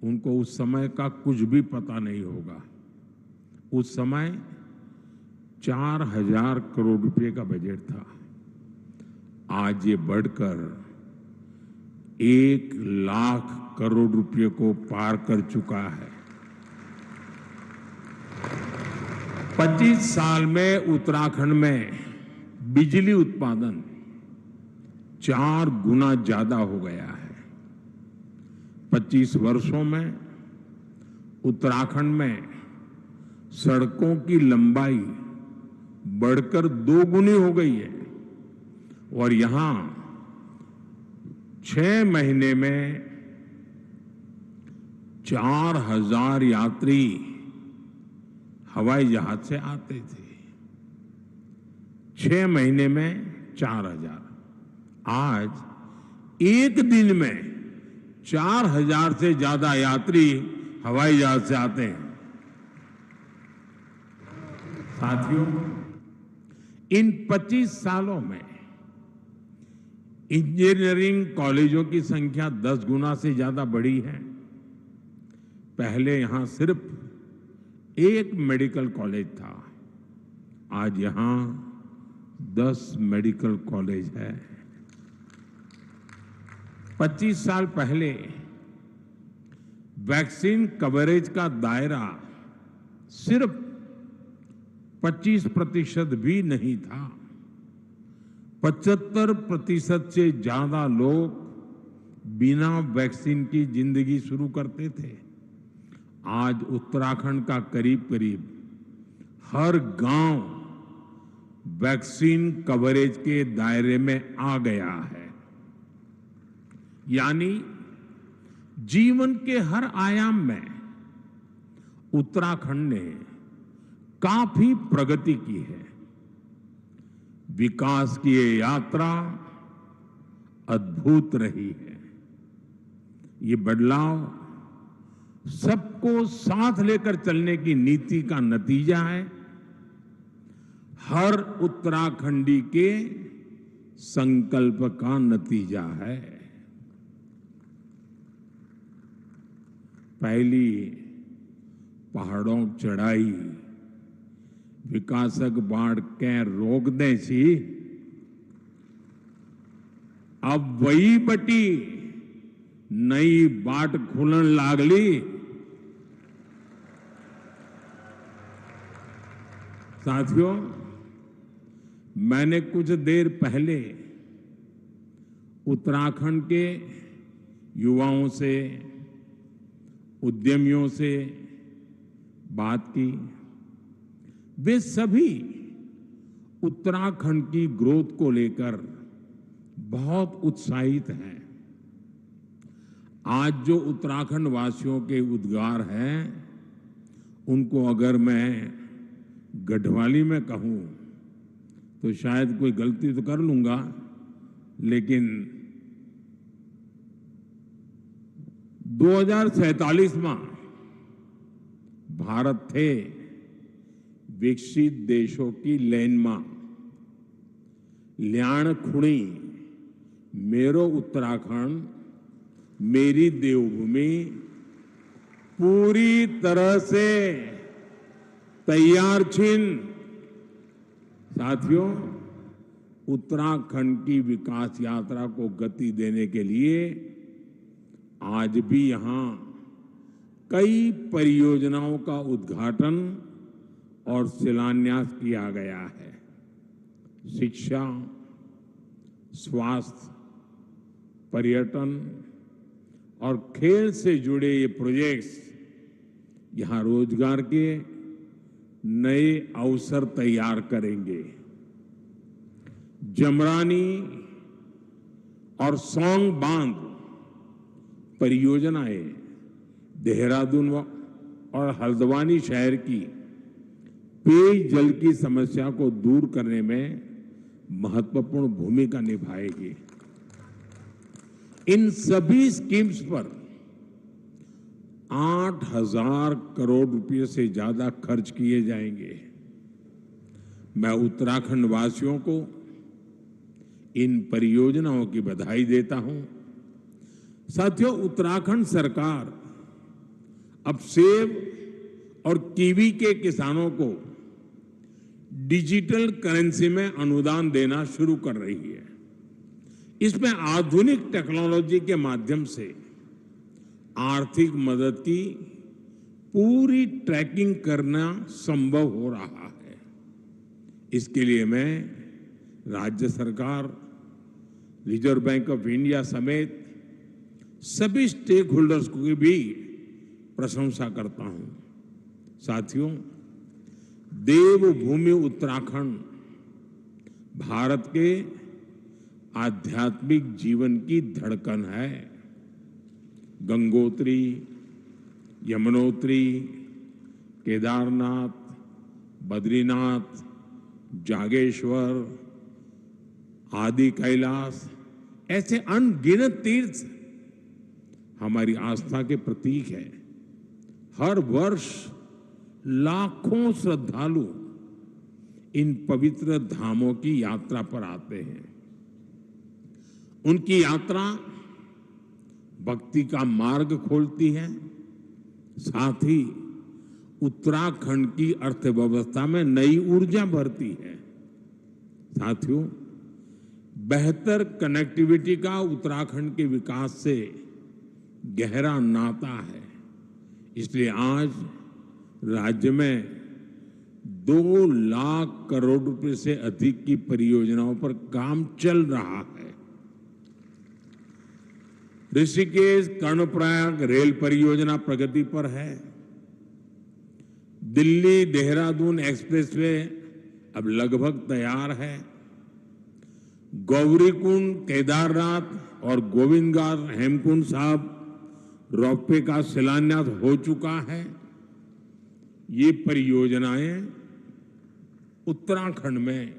उनको उस समय का कुछ भी पता नहीं होगा। उस समय 4,000 करोड़ रुपए का बजट था। आज ये बढ़कर 1,00,000 करोड़ रुपए को पार कर चुका है। 25 साल में उत्तराखंड में बिजली उत्पादन 4 गुना ज्यादा हो गया है। 25 वर्षों में उत्तराखंड में सड़कों की लंबाई बढ़कर 2 गुनी हो गई है और यहां 6 महीने में 4,000 यात्री हवाई जहाज से आते थे। 6 महीने में 4,000। आज एक दिन में 4,000 से ज्यादा यात्री हवाई जहाज से आते हैं। साथियों, इन 25 सालों में इंजीनियरिंग कॉलेजों की संख्या 10 गुना से ज्यादा बढ़ी है। पहले यहां सिर्फ एक मेडिकल कॉलेज था, आज यहां 10 मेडिकल कॉलेज है। 25 साल पहले वैक्सीन कवरेज का दायरा सिर्फ 25% भी नहीं था। 75% से ज्यादा लोग बिना वैक्सीन की जिंदगी शुरू करते थे। आज उत्तराखंड का करीब करीब हर गांव वैक्सीन कवरेज के दायरे में आ गया है। यानी जीवन के हर आयाम में उत्तराखंड ने काफी प्रगति की है। विकास की ये यात्रा अद्भुत रही है। ये बदलाव सबको साथ लेकर चलने की नीति का नतीजा है। हर उत्तराखंडी के संकल्प का नतीजा है। पहली पहाड़ों की चढ़ाई विकासक बाढ़ कै रोक दे सी अब वही बटी नई बाट खुलन लागली। साथियों, मैंने कुछ देर पहले उत्तराखंड के युवाओं से, उद्यमियों से बात की। वे सभी उत्तराखंड की ग्रोथ को लेकर बहुत उत्साहित हैं। आज जो उत्तराखंड वासियों के उद्गार हैं, उनको अगर मैं गढ़वाली में कहूं तो शायद कोई गलती तो कर लूंगा, लेकिन 2047 में भारत थे विकसित देशों की लाइन में ल्याण खुणी मेरो उत्तराखंड मेरी देवभूमि पूरी तरह से तैयार छिन। साथियों, उत्तराखंड की विकास यात्रा को गति देने के लिए आज भी यहां कई परियोजनाओं का उद्घाटन और शिलान्यास किया गया है। शिक्षा, स्वास्थ्य, पर्यटन और खेल से जुड़े ये प्रोजेक्ट्स यहां रोजगार के नए अवसर तैयार करेंगे। जमरानी और सौंग बांध परियोजनाएं देहरादून और हल्द्वानी शहर की पेयजल की समस्या को दूर करने में महत्वपूर्ण भूमिका निभाएगी। इन सभी स्कीम्स पर 8,000 करोड़ रुपए से ज्यादा खर्च किए जाएंगे। मैं उत्तराखंड वासियों को इन परियोजनाओं की बधाई देता हूं। साथियों, उत्तराखंड सरकार अब सेब और कीवी के किसानों को डिजिटल करेंसी में अनुदान देना शुरू कर रही है। इसमें आधुनिक टेक्नोलॉजी के माध्यम से आर्थिक मदद की पूरी ट्रैकिंग करना संभव हो रहा है। इसके लिए मैं राज्य सरकार, रिजर्व बैंक ऑफ इंडिया समेत सभी स्टेक होल्डर्स की भी प्रशंसा करता हूं। साथियों, देवभूमि उत्तराखंड भारत के आध्यात्मिक जीवन की धड़कन है। गंगोत्री, यमुनोत्री, केदारनाथ, बद्रीनाथ, जागेश्वर, आदि कैलाश, ऐसे अनगिनत तीर्थ हमारी आस्था के प्रतीक है। हर वर्ष लाखों श्रद्धालु इन पवित्र धामों की यात्रा पर आते हैं। उनकी यात्रा भक्ति का मार्ग खोलती है, साथ ही उत्तराखंड की अर्थव्यवस्था में नई ऊर्जा भरती है। साथियों, बेहतर कनेक्टिविटी का उत्तराखंड के विकास से गहरा नाता है। इसलिए आज राज्य में 2 लाख करोड़ रुपए से अधिक की परियोजनाओं पर काम चल रहा है। ऋषिकेश कर्णप्रयाग रेल परियोजना प्रगति पर है। दिल्ली देहरादून एक्सप्रेसवे अब लगभग तैयार है। गौरीकुंड, केदारनाथ और गोविंदघाट हेमकुंड साहब रोपवे का शिलान्यास हो चुका है। ये परियोजनाएं उत्तराखंड में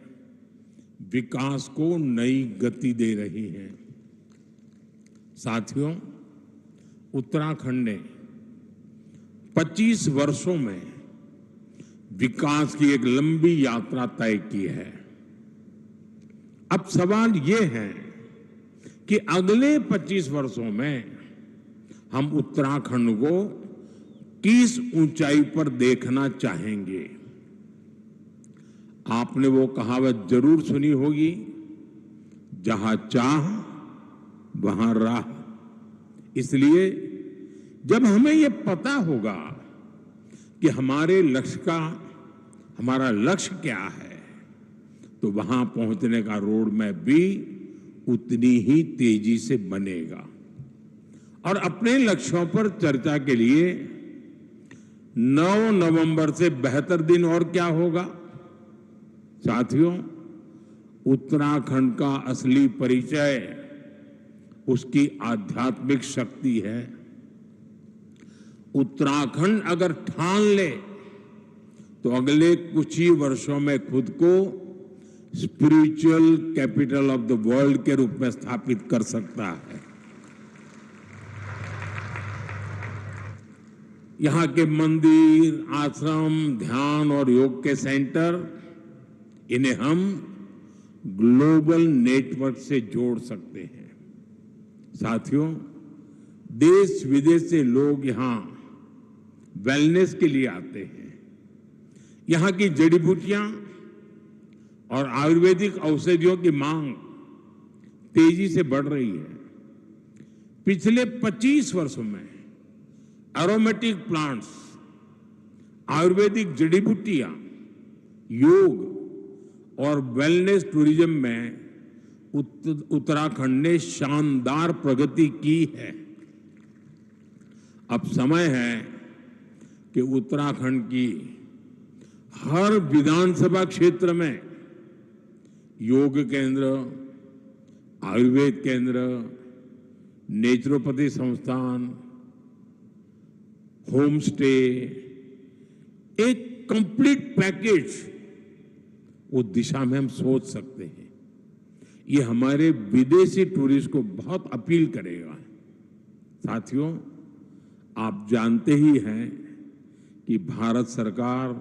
विकास को नई गति दे रही हैं। साथियों, उत्तराखंड ने 25 वर्षों में विकास की एक लंबी यात्रा तय की है। अब सवाल ये है कि अगले 25 वर्षों में हम उत्तराखंड को किस ऊंचाई पर देखना चाहेंगे। आपने वो कहावत जरूर सुनी होगी, जहां चाह वहां राह। इसलिए जब हमें ये पता होगा कि हमारा लक्ष्य क्या है, तो वहां पहुंचने का रोड मैप भी उतनी ही तेजी से बनेगा। और अपने लक्ष्यों पर चर्चा के लिए 9 नवंबर से बेहतर दिन और क्या होगा। साथियों, उत्तराखंड का असली परिचय उसकी आध्यात्मिक शक्ति है। उत्तराखंड अगर ठान ले तो अगले कुछ ही वर्षों में खुद को spiritual capital of the world के रूप में स्थापित कर सकता है। यहां के मंदिर, आश्रम, ध्यान और योग के सेंटर, इन्हें हम ग्लोबल नेटवर्क से जोड़ सकते हैं। साथियों, देश विदेश से लोग यहां वेलनेस के लिए आते हैं। यहां की जड़ी बूटियां और आयुर्वेदिक औषधियों की मांग तेजी से बढ़ रही है। पिछले 25 वर्षों में एरोमेटिक प्लांट्स, आयुर्वेदिक जड़ी बूटियां, योग और वेलनेस टूरिज्म में उत्तराखंड ने शानदार प्रगति की है। अब समय है कि उत्तराखंड की हर विधानसभा क्षेत्र में योग केंद्र, आयुर्वेद केंद्र, नेचुरोपैथी संस्थान, होम स्टे, एक कंप्लीट पैकेज, वो दिशा में हम सोच सकते हैं। ये हमारे विदेशी टूरिस्ट को बहुत अपील करेगा। साथियों, आप जानते ही हैं कि भारत सरकार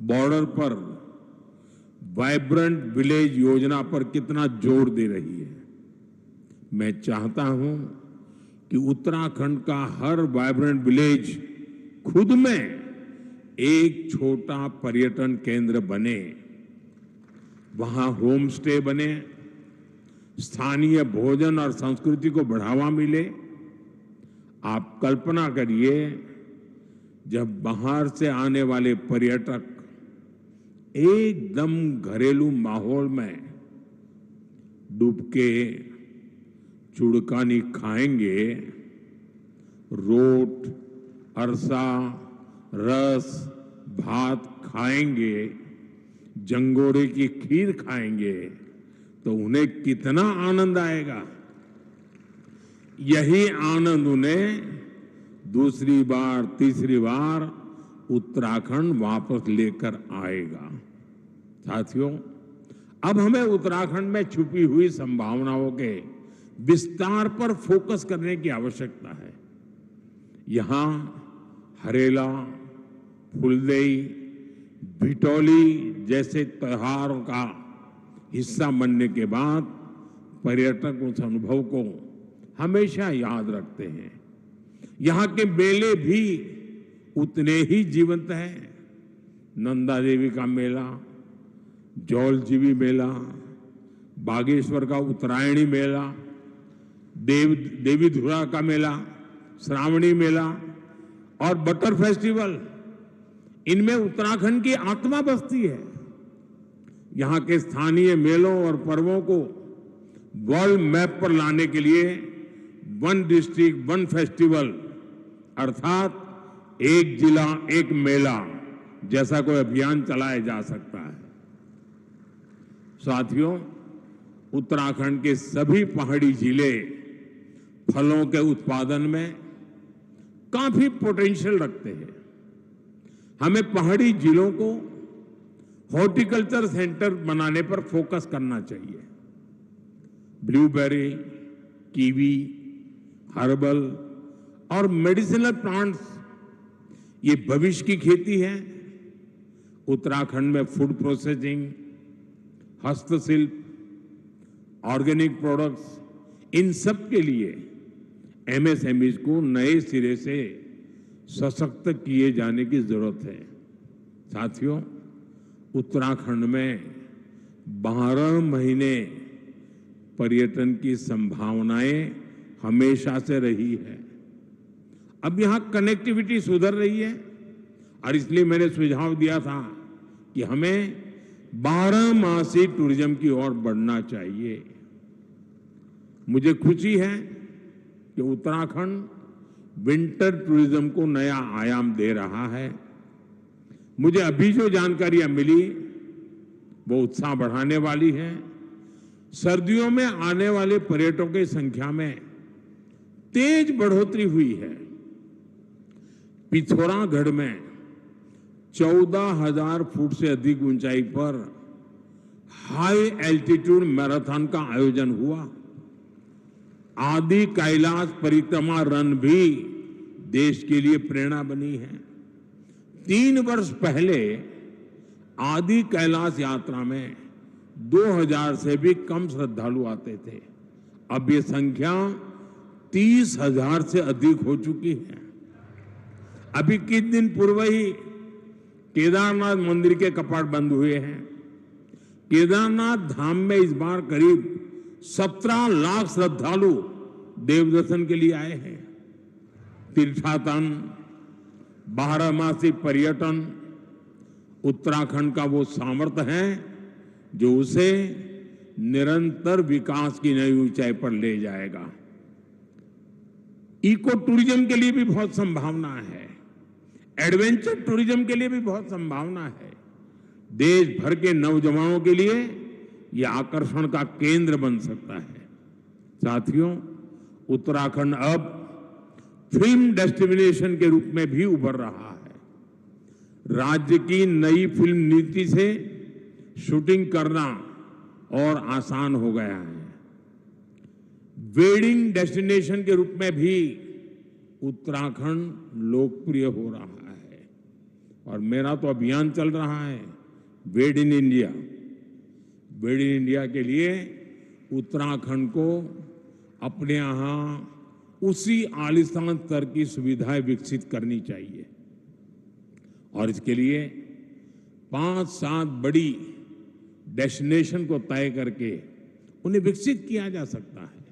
बॉर्डर पर वाइब्रेंट विलेज योजना पर कितना जोर दे रही है। मैं चाहता हूं कि उत्तराखंड का हर वाइब्रेंट विलेज खुद में एक छोटा पर्यटन केंद्र बने, वहां होम स्टे बने, स्थानीय भोजन और संस्कृति को बढ़ावा मिले। आप कल्पना करिए, जब बाहर से आने वाले पर्यटक एकदम घरेलू माहौल में डुबके चुड़कानी खाएंगे, रोट, अरसा, रस, भात खाएंगे, जंगोरे की खीर खाएंगे, तो उन्हें कितना आनंद आएगा। यही आनंद उन्हें दूसरी बार, तीसरी बार उत्तराखंड वापस लेकर आएगा। साथियों, अब हमें उत्तराखंड में छुपी हुई संभावनाओं के विस्तार पर फोकस करने की आवश्यकता है। यहां हरेला, फुलदेई, भिटौली जैसे त्योहारों का हिस्सा बनने के बाद पर्यटक उस अनुभव को हमेशा याद रखते हैं। यहां के मेले भी उतने ही जीवंत हैं। नंदा देवी का मेला, जौलजीबी मेला, बागेश्वर का उत्तरायणी मेला, देवीधुरा का मेला, श्रावणी मेला और बटर फेस्टिवल, इनमें उत्तराखंड की आत्मा बसती है। यहां के स्थानीय मेलों और पर्वों को वर्ल्ड मैप पर लाने के लिए वन डिस्ट्रिक्ट वन फेस्टिवल, अर्थात एक जिला एक मेला जैसा कोई अभियान चलाया जा सकता है। साथियों, उत्तराखंड के सभी पहाड़ी जिले फलों के उत्पादन में काफी पोटेंशियल रखते हैं। हमें पहाड़ी जिलों को हॉर्टिकल्चर सेंटर बनाने पर फोकस करना चाहिए। ब्लूबेरी, कीवी, हर्बल और मेडिसिनल प्लांट्स, ये भविष्य की खेती है। उत्तराखंड में फूड प्रोसेसिंग, हस्तशिल्प, ऑर्गेनिक प्रोडक्ट्स, इन सब के लिए एमएसएमईज को नए सिरे से सशक्त किए जाने की जरूरत है। साथियों, उत्तराखंड में 12 महीने पर्यटन की संभावनाएं हमेशा से रही है। अब यहां कनेक्टिविटी सुधर रही है और इसलिए मैंने सुझाव दिया था कि हमें 12 मासी टूरिज्म की ओर बढ़ना चाहिए। मुझे खुशी है कि उत्तराखंड विंटर टूरिज्म को नया आयाम दे रहा है। मुझे अभी जो जानकारियां मिली वो उत्साह बढ़ाने वाली है। सर्दियों में आने वाले पर्यटकों की संख्या में तेज बढ़ोतरी हुई है। पिथौरागढ़ में 14,000 फुट से अधिक ऊंचाई पर हाई एल्टीट्यूड मैराथन का आयोजन हुआ। आदि कैलाश परिक्रमा रन भी देश के लिए प्रेरणा बनी है। 3 वर्ष पहले आदि कैलाश यात्रा में 2,000 से भी कम श्रद्धालु आते थे। अब ये संख्या 30,000 से अधिक हो चुकी है। अभी कुछ दिन पूर्व ही केदारनाथ मंदिर के कपाट बंद हुए हैं। केदारनाथ धाम में इस बार करीब 17 लाख श्रद्धालु देव दर्शन के लिए आए हैं। तीर्थाटन, 12मासी पर्यटन उत्तराखंड का वो सामर्थ्य है जो उसे निरंतर विकास की नई ऊंचाई पर ले जाएगा। इको टूरिज्म के लिए भी बहुत संभावना है। एडवेंचर टूरिज्म के लिए भी बहुत संभावना है। देश भर के नौजवानों के लिए यह आकर्षण का केंद्र बन सकता है। साथियों, उत्तराखंड अब फिल्म डेस्टिनेशन के रूप में भी उभर रहा है। राज्य की नई फिल्म नीति से शूटिंग करना और आसान हो गया है। वेडिंग डेस्टिनेशन के रूप में भी उत्तराखंड लोकप्रिय हो रहा है और मेरा तो अभियान चल रहा है वेड in India. Wade in India के लिए उत्तराखंड को अपने यहां उसी आलिशान स्तर की सुविधाएं विकसित करनी चाहिए और इसके लिए 5-7 बड़ी डेस्टिनेशन को तय करके उन्हें विकसित किया जा सकता है।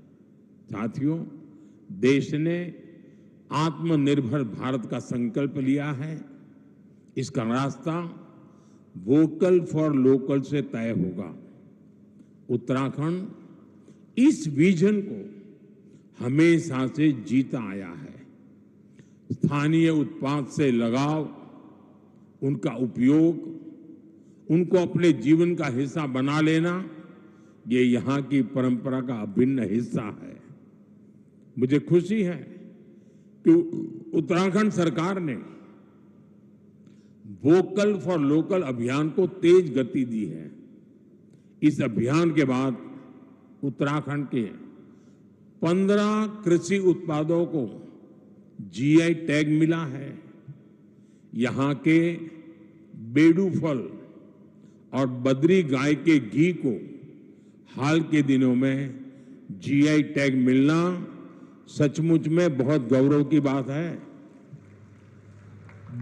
साथियों, देश ने आत्मनिर्भर भारत का संकल्प लिया है। इसका रास्ता वोकल फॉर लोकल से तय होगा। उत्तराखंड इस विजन को हमेशा से जीता आया है। स्थानीय उत्पाद से लगाव, उनका उपयोग, उनको अपने जीवन का हिस्सा बना लेना, ये यहां की परंपरा का अभिन्न हिस्सा है। मुझे खुशी है कि उत्तराखंड सरकार ने वोकल फॉर लोकल अभियान को तेज गति दी है। इस अभियान के बाद उत्तराखंड के 15 कृषि उत्पादों को जीआई टैग मिला है। यहां के बेडू फल और बद्री गाय के घी को हाल के दिनों में जीआई टैग मिलना सचमुच में बहुत गौरव की बात है।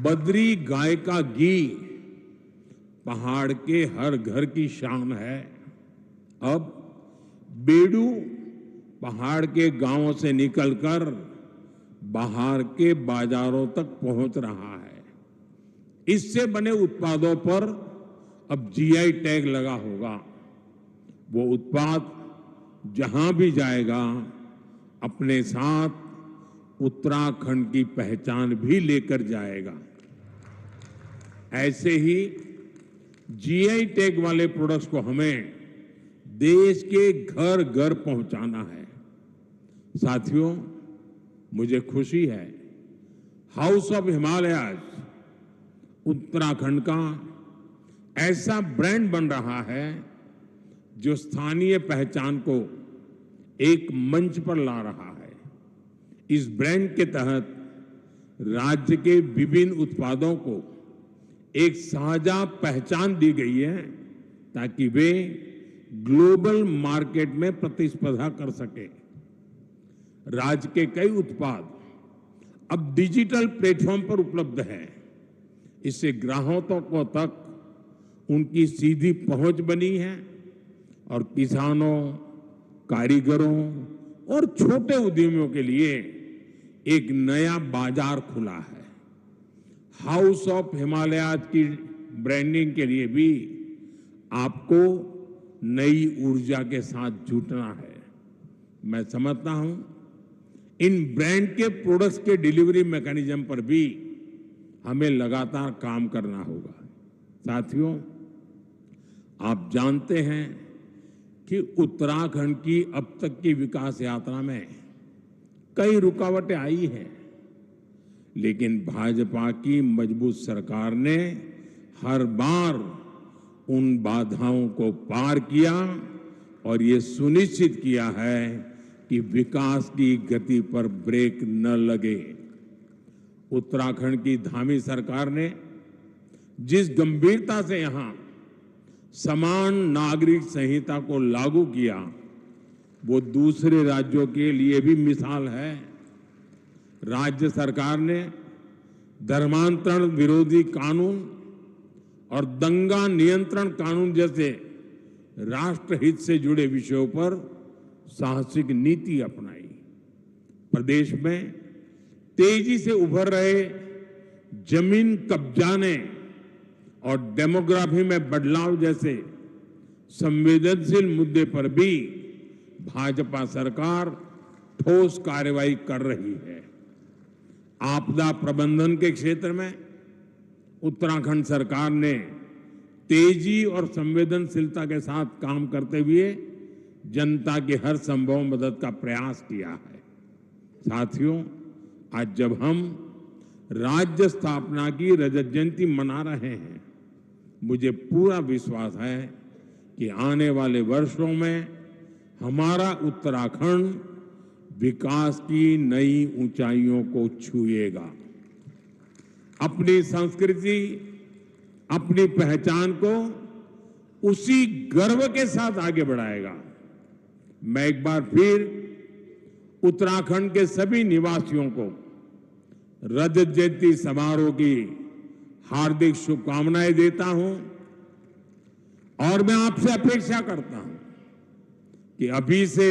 बद्री गाय का घी पहाड़ के हर घर की शान है। अब बेडू पहाड़ के गांवों से निकलकर बाहर के बाजारों तक पहुंच रहा है। इससे बने उत्पादों पर अब जीआई टैग लगा होगा। वो उत्पाद जहां भी जाएगा अपने साथ उत्तराखंड की पहचान भी लेकर जाएगा। ऐसे ही जीआई टैग वाले प्रोडक्ट्स को हमें देश के घर घर पहुंचाना है। साथियों, मुझे खुशी है हाउस ऑफ हिमालयाज उत्तराखंड का ऐसा ब्रांड बन रहा है जो स्थानीय पहचान को एक मंच पर ला रहा है। इस ब्रांड के तहत राज्य के विभिन्न उत्पादों को एक साझा पहचान दी गई है ताकि वे ग्लोबल मार्केट में प्रतिस्पर्धा कर सके। राज्य के कई उत्पाद अब डिजिटल प्लेटफॉर्म पर उपलब्ध हैं। इससे ग्राहकों को तक उनकी सीधी पहुंच बनी है और किसानों, कारीगरों और छोटे उद्यमियों के लिए एक नया बाजार खुला है। हाउस ऑफ हिमालयाज की ब्रांडिंग के लिए भी आपको नई ऊर्जा के साथ जुटना है। मैं समझता हूं इन ब्रांड के प्रोडक्ट्स के डिलीवरी मैकेनिज्म पर भी हमें लगातार काम करना होगा। साथियों, आप जानते हैं कि उत्तराखंड की अब तक की विकास यात्रा में कई रुकावटें आई हैं, लेकिन भाजपा की मजबूत सरकार ने हर बार उन बाधाओं को पार किया और ये सुनिश्चित किया है कि विकास की गति पर ब्रेक न लगे। उत्तराखंड की धामी सरकार ने जिस गंभीरता से यहां समान नागरिक संहिता को लागू किया, वो दूसरे राज्यों के लिए भी मिसाल है। राज्य सरकार ने धर्मांतरण विरोधी कानून और दंगा नियंत्रण कानून जैसे राष्ट्रहित से जुड़े विषयों पर साहसिक नीति अपनाई। प्रदेश में तेजी से उभर रहे जमीन कब्जाने और डेमोग्राफी में बदलाव जैसे संवेदनशील मुद्दे पर भी भाजपा सरकार ठोस कार्रवाई कर रही है। आपदा प्रबंधन के क्षेत्र में उत्तराखंड सरकार ने तेजी और संवेदनशीलता के साथ काम करते हुए जनता की हर संभव मदद का प्रयास किया है। साथियों, आज जब हम राज्य स्थापना की रजत जयंती मना रहे हैं, मुझे पूरा विश्वास है कि आने वाले वर्षों में हमारा उत्तराखंड विकास की नई ऊंचाइयों को छुएगा, अपनी संस्कृति, अपनी पहचान को उसी गर्व के साथ आगे बढ़ाएगा। मैं एक बार फिर उत्तराखंड के सभी निवासियों को रजत जयंती समारोह की हार्दिक शुभकामनाएं देता हूं और मैं आपसे अपेक्षा करता हूं कि अभी से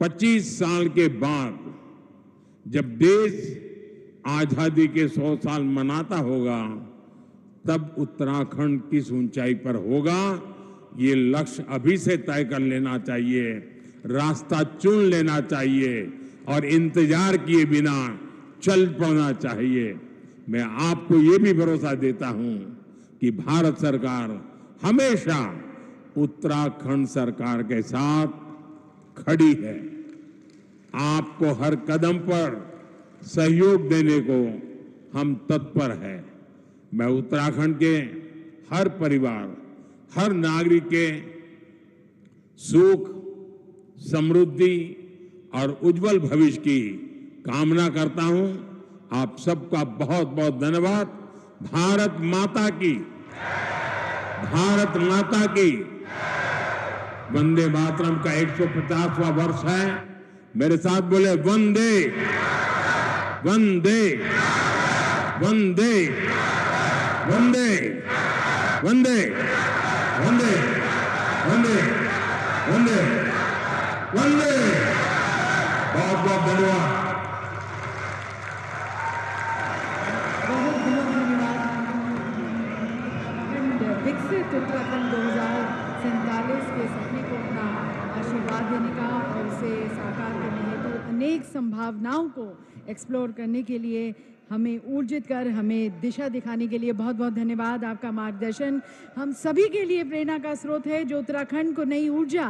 25 साल के बाद जब देश आजादी के 100 साल मनाता होगा, तब उत्तराखंड किस ऊंचाई पर होगा, ये लक्ष्य अभी से तय कर लेना चाहिए, रास्ता चुन लेना चाहिए और इंतजार किए बिना चल पड़ना चाहिए। मैं आपको ये भी भरोसा देता हूं कि भारत सरकार हमेशा उत्तराखंड सरकार के साथ खड़ी है। आपको हर कदम पर सहयोग देने को हम तत्पर हैं। मैं उत्तराखंड के हर परिवार, हर नागरिक के सुख, समृद्धि और उज्जवल भविष्य की कामना करता हूं। आप सबका बहुत बहुत धन्यवाद। भारत माता की, भारत माता की। वंदे मातरम का 150वां वर्ष है। मेरे साथ बोले वंदे वंदे वंदे वंदे वंदे वंदे वंदे वंदे वंदे। बहुत बहुत धन्यवाद। बहुत बहुत धन्यवाद। विकसित उत्तराखंड 2047 के सपने को अपना आशीर्वाद देने का और उसे साकार करने हेतु अनेक संभावनाओं को एक्सप्लोर करने के लिए हमें ऊर्जित कर, हमें दिशा दिखाने के लिए बहुत बहुत धन्यवाद। आपका मार्गदर्शन हम सभी के लिए प्रेरणा का स्रोत है, जो उत्तराखंड को नई ऊर्जा